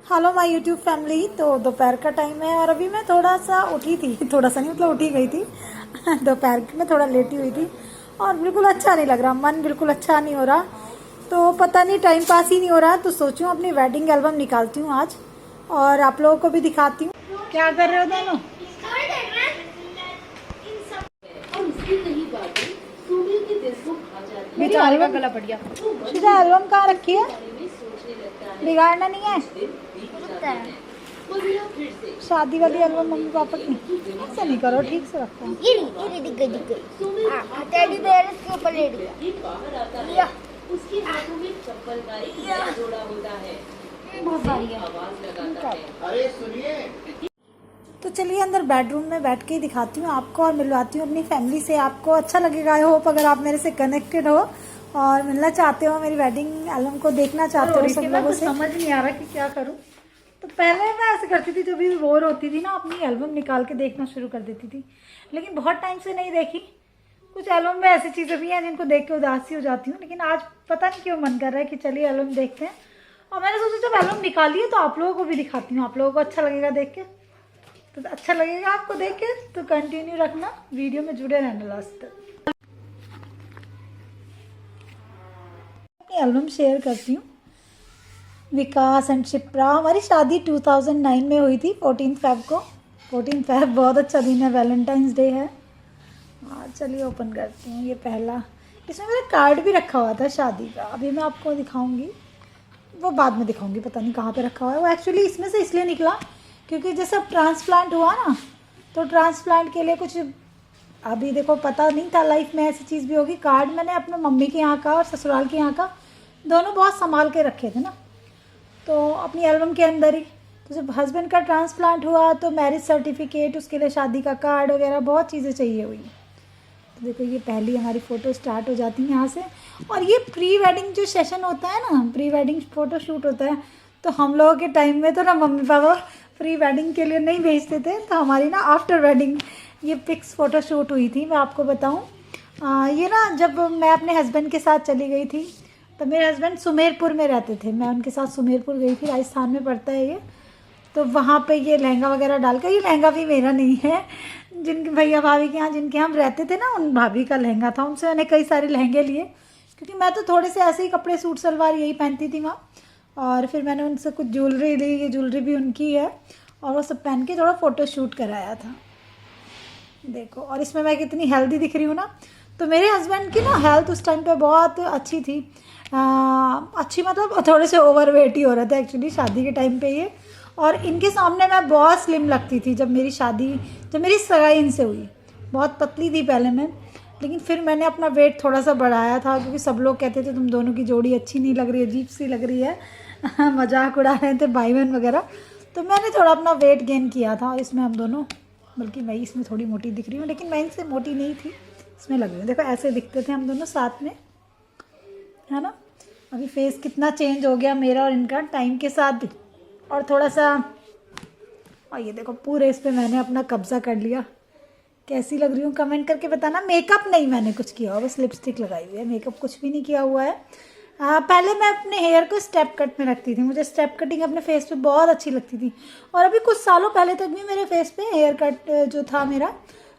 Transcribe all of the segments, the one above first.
Hello my YouTube family. तो दोपहर का टाइम है और अभी मैं थोड़ा सा उठी थी, थोड़ा सा नहीं मतलब उठी गई थी। दोपहर में थोड़ा लेटी हुई थी और बिल्कुल अच्छा नहीं लग रहा, मन बिल्कुल अच्छा नहीं हो रहा। तो पता नहीं, टाइम पास ही नहीं हो रहा। तो सोचूं अपनी वेडिंग एल्बम निकालती हूँ आज और आप लोगों को भी दिखाती हूँ। क्या कर रहे हो दोनों? बेचारे का गला फट गया। सीधा एल्बम कहाँ रखी है? बिगाड़ना नहीं है। शादी वाली एल्बम मम्मी पापा की ऐसे नहीं करो, ठीक से रखो। ये दिख गई। टेडी बेयर इसके ऊपर लेट गया। उसके हाथों में चप्पल का एक नया जोड़ा होता है। बहुत सारी है। आवाज लगाता है। अरे सुनिए। तो चलिए अंदर बेडरूम में बैठ के ही दिखाती हूँ आपको और मिलवाती हूँ अपनी फैमिली से। आपको अच्छा लगेगा। आई होप अगर आप मेरे से कनेक्टेड हो और मिलना चाहते हो, मेरी वेडिंग एल्बम को देखना चाहते हो सब लोगों से। समझ नहीं आ रहा कि क्या करूं। तो पहले मैं ऐसे करती थी, जब भी बोर होती थी ना अपनी एल्बम निकाल के देखना शुरू कर देती थी, लेकिन बहुत टाइम से नहीं देखी। कुछ एल्बम में ऐसी चीज़ें भी हैं जिनको देख के उदासी हो जाती हूँ, लेकिन आज पता नहीं क्यों मन कर रहा है कि चलिए एल्बम देखते हैं। और मैंने सोचा जब एल्बम निकाली है तो आप लोगों को भी दिखाती हूँ, आप लोगों को अच्छा लगेगा देख के। तो अच्छा लगेगा आपको देख के तो कंटिन्यू रखना, वीडियो में जुड़े रहना लास्ट तक। एल्बम शेयर करती हूँ। विकास एंड शिप्रा, हमारी शादी 2009 में हुई थी 14 फेब को। 14 फेब बहुत अच्छा दिन है, वैलेंटाइंस डे है। चलिए ओपन करती हूँ। ये पहला, इसमें मेरा कार्ड भी रखा हुआ था शादी का, अभी मैं आपको दिखाऊंगी, वो बाद में दिखाऊंगी। पता नहीं कहाँ पे रखा हुआ है वो। एक्चुअली इसमें से इसलिए निकला क्योंकि जैसे अब ट्रांसप्लांट हुआ ना, तो ट्रांसप्लांट के लिए कुछ अभी देखो पता नहीं था लाइफ में ऐसी चीज़ भी होगी। कार्ड मैंने अपने मम्मी के यहाँ का और ससुराल के यहाँ का दोनों बहुत संभाल के रखे थे ना, तो अपनी एल्बम के अंदर ही। तो जब हस्बैंड का ट्रांसप्लांट हुआ तो मैरिज सर्टिफिकेट, उसके लिए शादी का कार्ड वगैरह बहुत चीज़ें चाहिए हुई। तो देखो ये पहली हमारी फ़ोटो स्टार्ट हो जाती है यहाँ से। और ये प्री वेडिंग जो सेशन होता है ना, प्री वेडिंग फ़ोटो शूट होता है, तो हम लोगों के टाइम में तो ना मम्मी पापा प्री वेडिंग के लिए नहीं भेजते थे, तो हमारी ना आफ्टर वेडिंग ये पिक्स फ़ोटो शूट हुई थी। मैं आपको बताऊँ, ये ना जब मैं अपने हस्बैंड के साथ चली गई थी, तो मेरे हस्बैंड सुमेरपुर में रहते थे, मैं उनके साथ सुमेरपुर गई थी, राजस्थान में पड़ता है ये। तो वहाँ पे ये लहंगा वगैरह डालकर, ये लहंगा भी मेरा नहीं है, जिनके भैया भाभी के यहाँ जिनके हम रहते थे ना, उन भाभी का लहंगा था। उनसे मैंने कई सारे लहंगे लिए, क्योंकि मैं तो थोड़े से ऐसे ही कपड़े, सूट सलवार यही पहनती थी वहाँ। और फिर मैंने उनसे कुछ ज्वेलरी ली, ये ज्वेलरी भी उनकी है, और वो सब पहन के थोड़ा फ़ोटो शूट कराया था। देखो, और इसमें मैं कितनी हेल्दी दिख रही हूँ ना। तो मेरे हस्बैंड की ना हेल्थ उस टाइम पे बहुत अच्छी थी। अच्छी मतलब थोड़े से ओवरवेट ही हो रहे थे एक्चुअली शादी के टाइम पे ये। और इनके सामने मैं बहुत स्लिम लगती थी जब मेरी सगाई इनसे हुई। बहुत पतली थी पहले मैं, लेकिन फिर मैंने अपना वेट थोड़ा सा बढ़ाया था, क्योंकि सब लोग कहते थे तुम दोनों की जोड़ी अच्छी नहीं लग रही, अजीब सी लग रही है। मजाक उड़ा रहे थे भाई बहन वगैरह। तो मैंने थोड़ा अपना वेट गेन किया था। और इसमें हम दोनों, बल्कि मैं इसमें थोड़ी मोटी दिख रही हूँ, लेकिन मैं इनसे मोटी नहीं थी, इसमें लग रही हूँ। देखो ऐसे दिखते थे हम दोनों साथ में, है ना। अभी फेस कितना चेंज हो गया मेरा और इनका टाइम के साथ। और थोड़ा सा, और ये देखो पूरे इस पर मैंने अपना कब्जा कर लिया। कैसी लग रही हूँ कमेंट करके बताना। मेकअप नहीं मैंने कुछ किया हुआ, बस लिपस्टिक लगाई हुई है, मेकअप कुछ भी नहीं किया हुआ है। पहले मैं अपने हेयर को स्टेप कट में रखती थी, मुझे स्टेप कटिंग अपने फेस पे बहुत अच्छी लगती थी। और अभी कुछ सालों पहले तक भी मेरे फेस पे हेयर कट जो था मेरा,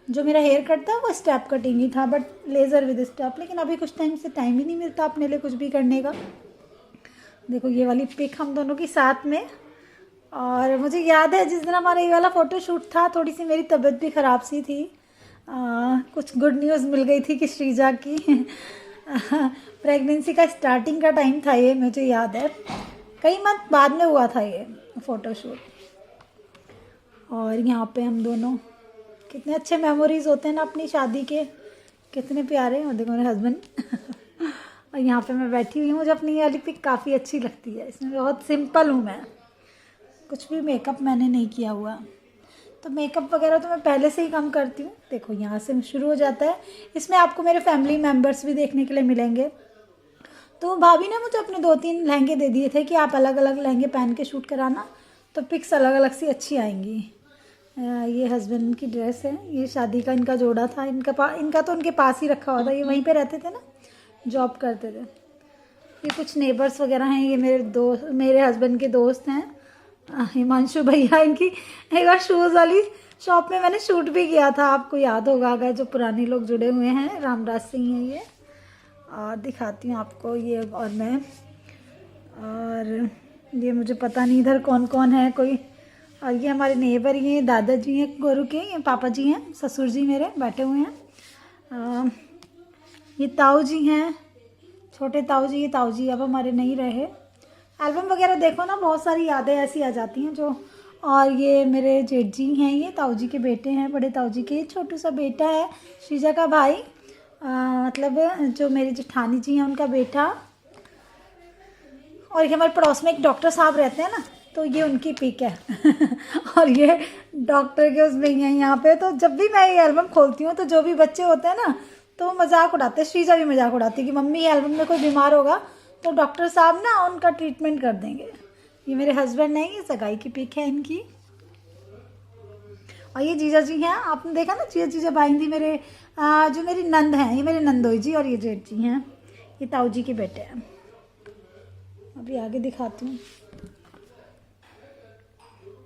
जो मेरा हेयर कट था वो स्टेप कटिंग ही था, बट लेज़र विद स्टेप। लेकिन अभी कुछ टाइम से टाइम ही नहीं मिलता अपने लिए कुछ भी करने का। देखो ये वाली पिक हम दोनों की साथ में। और मुझे याद है जिस दिन हमारा ये वाला फ़ोटो शूट था, थोड़ी सी मेरी तबीयत भी ख़राब सी थी। कुछ गुड न्यूज़ मिल गई थी कि श्रीजा की प्रेगनेंसी का स्टार्टिंग का टाइम था ये, मुझे याद है, कई मंथ बाद में हुआ था ये फ़ोटो शूट। और यहाँ पे हम दोनों, कितने अच्छे मेमोरीज होते हैं ना अपनी शादी के, कितने प्यारे। और देखो मेरे हस्बैंड और यहाँ पे मैं बैठी हुई हूँ। मुझे अपनी ये वाली पिक काफ़ी अच्छी लगती है, इसमें बहुत सिंपल हूँ मैं, कुछ भी मेकअप मैंने नहीं किया हुआ। तो मेकअप वगैरह तो मैं पहले से ही कम करती हूँ। देखो यहाँ से शुरू हो जाता है। इसमें आपको मेरे फैमिली मेम्बर्स भी देखने के लिए मिलेंगे। तो भाभी ने मुझे अपने 2-3 लहंगे दे दिए थे कि आप अलग अलग लहंगे पहन के शूट कराना, तो पिक्स अलग अलग सी अच्छी आएंगी। ये हस्बैंड की ड्रेस है, ये शादी का इनका जोड़ा था। इनका तो उनके पास ही रखा हुआ था, ये वहीं पे रहते थे ना, जॉब करते थे। ये कुछ नेबर्स वगैरह हैं, ये मेरे हस्बैंड के दोस्त हैं। हिमांशु भैया, इनकी एक बार शूज़ वाली शॉप में मैंने शूट भी किया था, आपको याद होगा अगर जो पुराने लोग जुड़े हुए हैं। रामराज सिंह है ये, और दिखाती हूँ आपको ये और मैं, और ये मुझे पता नहीं इधर कौन कौन है कोई, और ये हमारे नेबर ही हैं, दादाजी हैं गोरू के, ये पापा जी हैं, ससुर जी मेरे बैठे हुए हैं। ये ताऊ जी हैं, छोटे ताऊ जी, ये ताऊ जी अब हमारे नहीं रहे। एल्बम वगैरह देखो ना, बहुत सारी यादें ऐसी आ जाती हैं जो। और ये मेरे जेठ जी हैं, ये ताऊ जी के बेटे हैं, बड़े ताऊ जी के छोटू सा बेटा है, श्रीजा का भाई, मतलब जो मेरी जेठानी जी हैं उनका बेटा। और ये हमारे पड़ोस में एक डॉक्टर साहब रहते हैं ना, तो ये उनकी पिक है और ये डॉक्टर के उसमें ही है यहाँ पे। तो जब भी मैं ये एल्बम खोलती हूँ तो जो भी बच्चे होते हैं ना, तो मजाक उड़ाते हैं, श्रीजा भी मजाक उड़ाती है कि मम्मी ये एल्बम में कोई बीमार होगा तो डॉक्टर साहब ना उनका ट्रीटमेंट कर देंगे। ये मेरे हस्बैंड नहीं, ये सगाई की पिक है इनकी। और ये जीजा जी हैं, आपने देखा ना, जीजा भाईंदी मेरे जो मेरी नंद हैं, ये मेरे नंदोई जी, और ये जेठ जी हैं, ये ताऊ जी के बेटे हैं। अभी आगे दिखाती हूँ,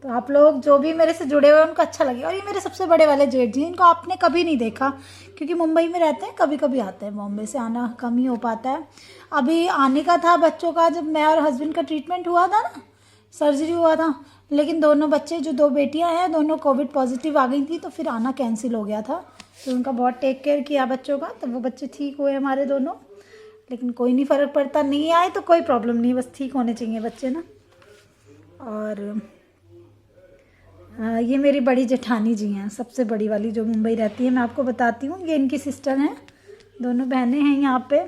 तो आप लोग जो भी मेरे से जुड़े हुए हैं उनको अच्छा लगे। और ये मेरे सबसे बड़े वाले जेठ जी, इनको आपने कभी नहीं देखा क्योंकि मुंबई में रहते हैं, कभी कभी आते हैं, बॉम्बे से आना कम ही हो पाता है। अभी आने का था बच्चों का, जब मैं और हस्बैंड का ट्रीटमेंट हुआ था ना, सर्जरी हुआ था, लेकिन दोनों बच्चे, जो 2 बेटियां हैं, दोनों कोविड पॉजिटिव आ गई थी, तो फिर आना कैंसिल हो गया था। तो उनका बहुत टेक केयर किया बच्चों का, तो वो बच्चे ठीक हुए हमारे दोनों। लेकिन कोई नहीं, फ़र्क पड़ता, नहीं आए तो कोई प्रॉब्लम नहीं, बस ठीक होने चाहिए बच्चे ना। और ये मेरी बड़ी जेठानी जी हैं, सबसे बड़ी वाली जो मुंबई रहती है, मैं आपको बताती हूँ, ये इनकी सिस्टर हैं, दोनों बहनें हैं यहाँ पे।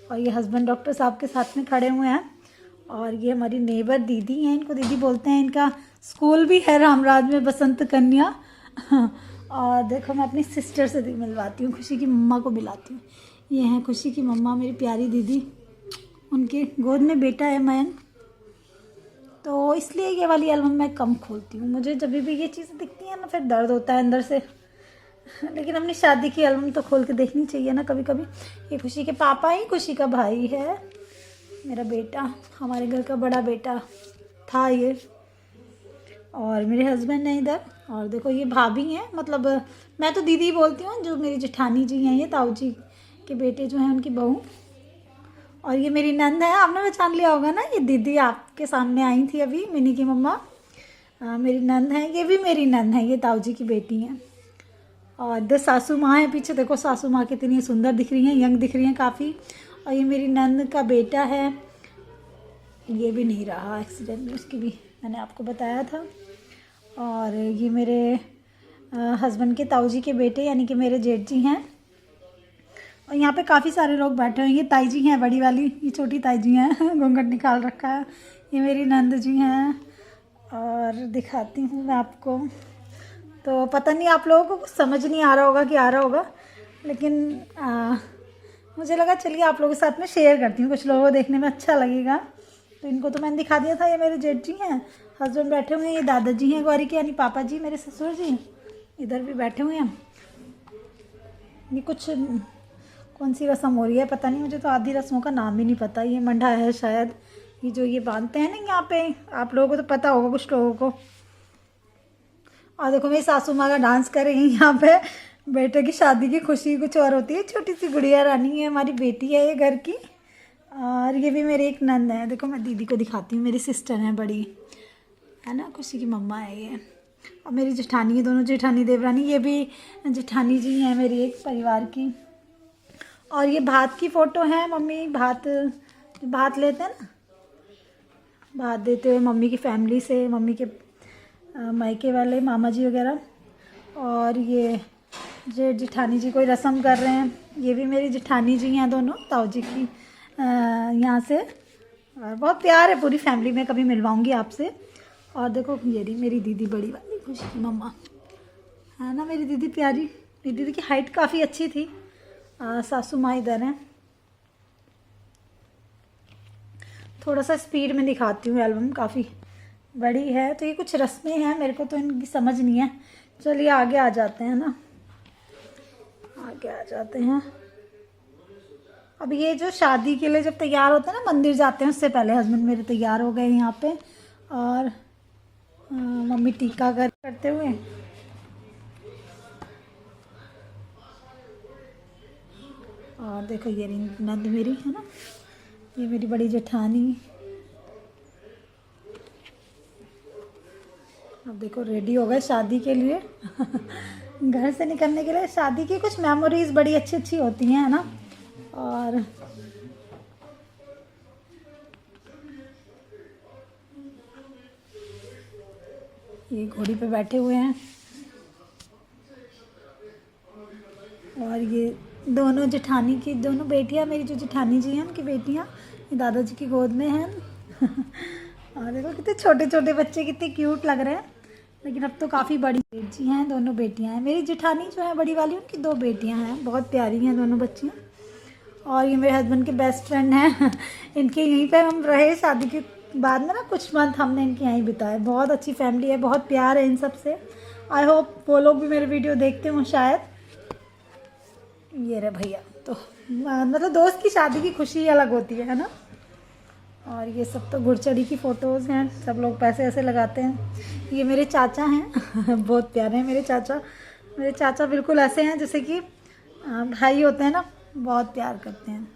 और ये हस्बैंड डॉक्टर साहब के साथ में खड़े हुए हैं। और ये हमारी नेबर दीदी हैं, इनको दीदी बोलते हैं, इनका स्कूल भी है रामराज में, बसंत कन्या। और देखो मैं अपनी सिस्टर से मिलवाती हूँ, खुशी की मम्मा को मिलाती हूँ। ये हैं खुशी की मम्मा, मेरी प्यारी दीदी, उनके गोद में बेटा है मयंक। तो इसलिए ये वाली एल्बम मैं कम खोलती हूँ, मुझे जब भी ये चीज़ें दिखती हैं ना फिर दर्द होता है अंदर से। लेकिन अपनी शादी की एल्बम तो खोल के देखनी चाहिए ना कभी कभी। ये खुशी के पापा ही, खुशी का भाई है, मेरा बेटा, हमारे घर का बड़ा बेटा था ये। और मेरे हस्बैंड हैं इधर। और देखो ये भाभी हैं, मतलब मैं तो दीदी बोलती हूँ, जो मेरी जेठानी जी हैं, ये ताऊ जी के बेटे जो हैं उनकी बहू। और ये मेरी नंद है, आपने पहचान लिया होगा ना, ये दीदी आपके सामने आई थी अभी, मिनी की मम्मा, मेरी नंद है, ये भी मेरी नंद है, ये ताऊ जी की बेटी हैं। और इधर सासू माँ है पीछे, देखो सासू माँ कितनी सुंदर दिख रही हैं, यंग दिख रही हैं काफ़ी। और ये मेरी नंद का बेटा है, ये भी नहीं रहा एक्सीडेंट में, उसकी भी मैंने आपको बताया था। और ये मेरे हस्बैंड के ताऊ जी के बेटे, यानी कि मेरे जेठ जी हैं। और यहाँ पे काफ़ी सारे लोग बैठे हुए हैं, ये ताई जी हैं बड़ी वाली, ये छोटी ताई जी हैं, घूंघट निकाल रखा है, ये मेरी नंद जी हैं। और दिखाती हूँ मैं आपको, तो पता नहीं आप लोगों को कुछ समझ नहीं आ रहा होगा कि आ रहा होगा, लेकिन मुझे लगा चलिए आप लोगों के साथ में शेयर करती हूँ, कुछ लोगों को देखने में अच्छा लगेगा। तो इनको तो मैंने दिखा दिया था, ये मेरे जेठ जी हैं, हस्बैंड बैठे हुए हैं, ये दादाजी हैं गौरी के, यानी पापा जी, मेरे ससुर जी इधर भी बैठे हुए हैं। ये कुछ कौन सी रस्म हो रही है पता नहीं, मुझे तो आधी रस्मों का नाम ही नहीं पता। ये मंडा है शायद, ये जो ये बांधते हैं ना यहाँ पे, आप लोगों को तो पता होगा कुछ लोगों को। और देखो मेरी सासू माँ का डांस कर रही है यहाँ पे, बेटे की शादी की खुशी कुछ और होती है। छोटी सी गुड़िया रानी है, हमारी बेटी है ये घर की। और ये भी मेरी एक नंद है, देखो मैं दीदी को दिखाती हूँ, मेरी सिस्टर है बड़ी, है ना, खुशी की मम्मा है ये। और मेरी जेठानी है, दोनों जेठानी देवरानी, ये भी जेठानी जी हैं मेरी एक परिवार की। और ये भात की फ़ोटो है, मम्मी भात लेते हैं ना, भात देते हुए मम्मी की फैमिली से, मम्मी के मायके वाले मामा जी वगैरह। और ये जेठानी जी कोई रस्म कर रहे हैं, ये भी मेरी जेठानी जी हैं दोनों, ताऊ जी की यहाँ से। और बहुत प्यार है पूरी फैमिली में, कभी मिलवाऊंगी आपसे। और देखो ये रही मेरी दीदी बड़ी वाली, खुशी की मम्मा, है ना मेरी दीदी प्यारी। मेरी दीदी की हाइट काफ़ी अच्छी थी। सासू माँ इधर हैं। थोड़ा सा स्पीड में दिखाती हूँ, एल्बम काफ़ी बड़ी है, तो ये कुछ रस्में हैं, मेरे को तो इनकी समझ नहीं है। चलिए आगे आ जाते हैं ना, आगे आ जाते हैं। अब ये जो शादी के लिए जब तैयार होते हैं ना, मंदिर जाते हैं, उससे पहले हस्बैंड मेरे तैयार हो गए यहाँ पे। और टीका करते हुए। और देखो ये नंद मेरी है ना, ये मेरी बड़ी जेठानी। अब देखो रेडी हो गए शादी के लिए घर से निकलने के लिए। शादी की कुछ मेमोरीज बड़ी अच्छी अच्छी होती हैं, है ना। और ये घोड़ी पे बैठे हुए हैं। और ये दोनों जेठानी की दोनों बेटियां, मेरी जो जेठानी जी हैं उनकी बेटियां, ये दादाजी की गोद में हैं और देखो कितने छोटे छोटे बच्चे, कितने क्यूट लग रहे हैं। लेकिन अब तो काफ़ी बड़ी जी हैं, दोनों बेटियां हैं। मेरी जेठानी जो है बड़ी वाली, उनकी 2 बेटियां हैं, बहुत प्यारी हैं दोनों बच्चियां। और ये मेरे हस्बैंड के बेस्ट फ्रेंड हैं इनके यहीं पे हम रहे शादी के बाद में ना, कुछ मंथ हमने इनके यहीं बिताए। बहुत अच्छी फैमिली है, बहुत प्यार है इन सब से। आई होप वो लोग भी मेरे वीडियो देखते हों शायद। ये रहे भैया, तो मतलब दोस्त की शादी की खुशी अलग होती है ना। और ये सब तो घुड़चढ़ी की फ़ोटोज़ हैं, सब लोग पैसे ऐसे लगाते हैं। ये मेरे चाचा हैं बहुत प्यारे हैं मेरे चाचा। मेरे चाचा बिल्कुल ऐसे हैं जैसे कि भाई होते हैं ना, बहुत प्यार करते हैं।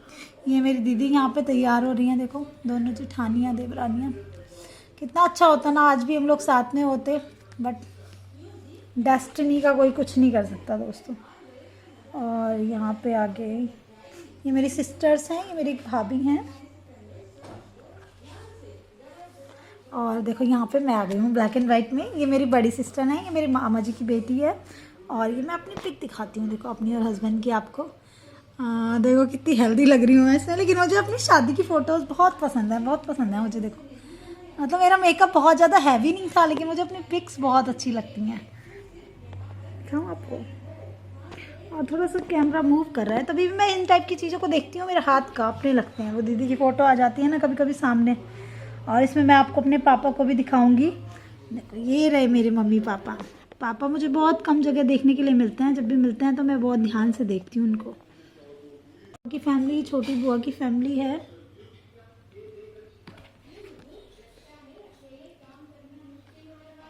ये मेरी दीदी यहाँ पे तैयार हो रही हैं, देखो दोनों जेठानियाँ देवरानियाँ। कितना अच्छा होता ना आज भी हम लोग साथ में होते, बट डेस्टिनी का कोई कुछ नहीं कर सकता दोस्तों। और यहाँ पे आगे ये मेरी सिस्टर्स हैं, ये मेरी भाभी हैं। और देखो यहाँ पे मैं आ गई हूँ ब्लैक एंड वाइट में। ये मेरी बड़ी सिस्टर है, ये मेरे मामा जी की बेटी है। और ये मैं अपनी पिक दिखाती हूँ, देखो अपनी और हस्बैंड की आपको। देखो कितनी हेल्दी लग रही हूँ मैं इसमें। लेकिन मुझे अपनी शादी की फ़ोटोज़ बहुत पसंद है, बहुत पसंद है मुझे। देखो मतलब मेरा मेकअप बहुत ज़्यादा हैवी नहीं था, लेकिन मुझे अपनी पिक्स बहुत अच्छी लगती हैं। दिखाऊँ आपको? और थोड़ा सा कैमरा मूव कर रहा है, तभी भी मैं इन टाइप की चीज़ों को देखती हूँ, मेरे हाथ कांपने लगते हैं। वो दीदी की फ़ोटो आ जाती है ना कभी कभी सामने। और इसमें मैं आपको अपने पापा को भी दिखाऊंगी। देखो ये रहे मेरे मम्मी पापा। पापा मुझे बहुत कम जगह देखने के लिए मिलते हैं, जब भी मिलते हैं तो मैं बहुत ध्यान से देखती हूँ उनको। उनकी फैमिली छोटी बुआ की फैमिली है।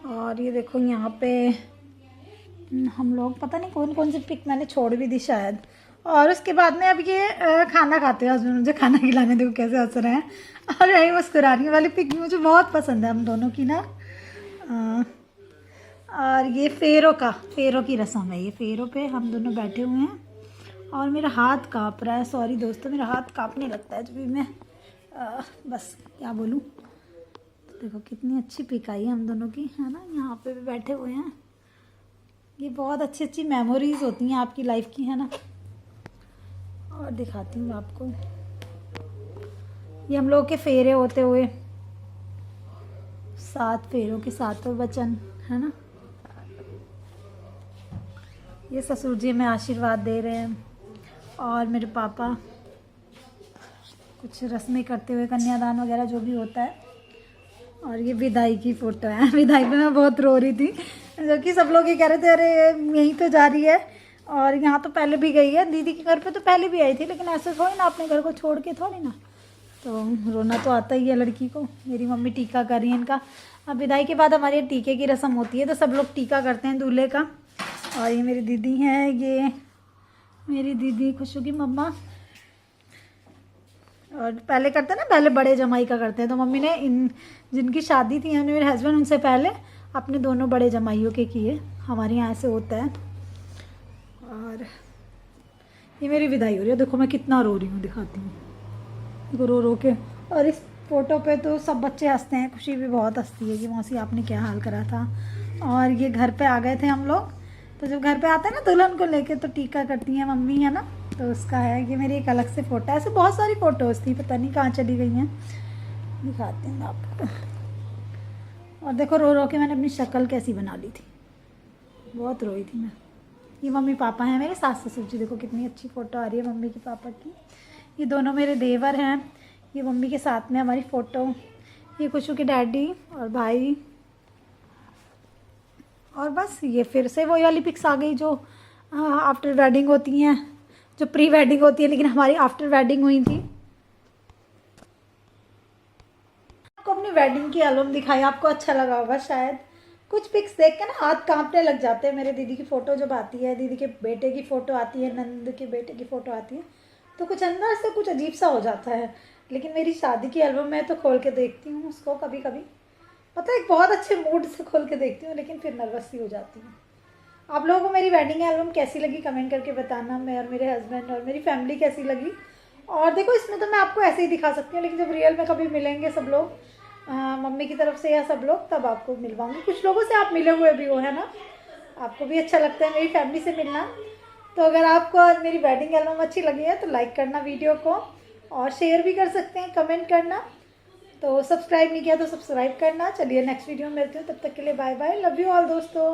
और ये देखो यहाँ पे हम लोग, पता नहीं कौन कौन सी पिक मैंने छोड़ भी दी शायद। और उसके बाद में अब ये खाना खाते हैं, हस्बैंड मुझे खाना खिलाने, देखो कैसे हंस रहे हैं। और यही मुस्कुराने वाली पिक भी मुझे बहुत पसंद है हम दोनों की ना। और ये फेरों की रस्म है। ये फेरों पे हम दोनों बैठे हुए हैं और मेरा हाथ काँप रहा है। सॉरी दोस्तों, मेरा हाथ काँपने लगता है जब भी मैं बस क्या बोलूँ। देखो कितनी अच्छी पिक आई है हम दोनों की, है ना। यहाँ पे भी बैठे हुए हैं। ये बहुत अच्छी अच्छी मेमोरीज होती हैं आपकी लाइफ की, है ना। और दिखाती हूँ आपको, ये हम लोग के फेरे होते हुए, 7 फेरों के 7 वचन, है ना। ये ससुर जी हमें आशीर्वाद दे रहे हैं। और मेरे पापा कुछ रस्में करते हुए, कन्यादान वगैरह जो भी होता है। और ये विदाई की फ़ोटो है। विदाई पे मैं बहुत रो रही थी, जबकि सब लोग ये कह रहे थे अरे यहीं तो जा रही है। और यहाँ तो पहले भी गई है, दीदी के घर पे तो पहले भी आई थी, लेकिन ऐसे थोड़ी ना अपने घर को छोड़ के थोड़ी ना, तो रोना तो आता ही है लड़की को। मेरी मम्मी टीका कर रही है इनका। अब विदाई के बाद हमारे टीके की रस्म होती है, तो सब लोग टीका करते हैं दूल्हे का। और ये मेरी दीदी हैं, ये मेरी दीदी खुशू की मम्मा। और पहले करते हैं ना, पहले बड़े जमाई का करते हैं, तो मम्मी ने इन जिनकी शादी थी मेरे हस्बैंड, उनसे पहले अपने दोनों बड़े जमाइयों के किए। हमारे यहाँ ऐसे होता है। और ये मेरी विदाई हो रही है। देखो मैं कितना रो रही हूँ, दिखाती हूँ, देखो रो रो के। और इस फोटो पे तो सब बच्चे हंसते हैं, खुशी भी बहुत हंसती है कि मौसी आपने क्या हाल करा था। और ये घर पे आ गए थे हम लोग, तो जब घर पे आते हैं ना दुल्हन को लेके, तो टीका करती हैं मम्मी, है ना। तो उसका है, ये मेरी एक अलग से फ़ोटो है। ऐसे बहुत सारी फ़ोटोज़ थी, पता नहीं कहाँ चली गई हैं, दिखाती हूँ आपको। और देखो रो रो के मैंने अपनी शक्ल कैसी बना ली थी, बहुत रोई थी मैं। ये मम्मी पापा हैं मेरे, सास ससुर जी। देखो कितनी अच्छी फ़ोटो आ रही है मम्मी की पापा की। ये दोनों मेरे देवर हैं। ये मम्मी के साथ में हमारी फ़ोटो। ये खुशू के डैडी और भाई। और बस ये फिर से वही वाली पिक्स आ गई जो आफ्टर वेडिंग होती हैं, जो प्री वेडिंग होती है, लेकिन हमारी आफ्टर वेडिंग हुई थी। आपको अपनी वेडिंग की एल्बम दिखाई, आपको अच्छा लगा होगा शायद। कुछ पिक्स देख के ना हाथ कांपने लग जाते हैं। मेरे दीदी की फ़ोटो जब आती है, दीदी के बेटे की फ़ोटो आती है, नंद के बेटे की फ़ोटो आती है, तो कुछ अंदर से कुछ अजीब सा हो जाता है। लेकिन मेरी शादी की एल्बम मैं तो खोल के देखती हूँ उसको कभी कभी, पता है, एक बहुत अच्छे मूड से खोल के देखती हूँ, लेकिन फिर नर्वस सी हो जाती हूँ। आप लोगों को मेरी वेडिंग एल्बम कैसी लगी कमेंट करके बताना। मैं और मेरे हस्बैंड और मेरी फैमिली कैसी लगी। और देखो, इसमें तो मैं आपको ऐसे ही दिखा सकती हूँ, लेकिन जब रियल में कभी मिलेंगे सब लोग, मम्मी की तरफ से या सब लोग, तब आपको मिलवाऊंगी। कुछ लोगों से आप मिले हुए भी हो, है ना, आपको भी अच्छा लगता है मेरी फैमिली से मिलना। तो अगर आपको आज मेरी वेडिंग एल्बम अच्छी लगी है तो लाइक करना वीडियो को, और शेयर भी कर सकते हैं, कमेंट करना। तो सब्सक्राइब नहीं किया तो सब्सक्राइब करना। चलिए नेक्स्ट वीडियो में मिलती हूँ, तब तक के लिए bye bye, love you all दोस्तों।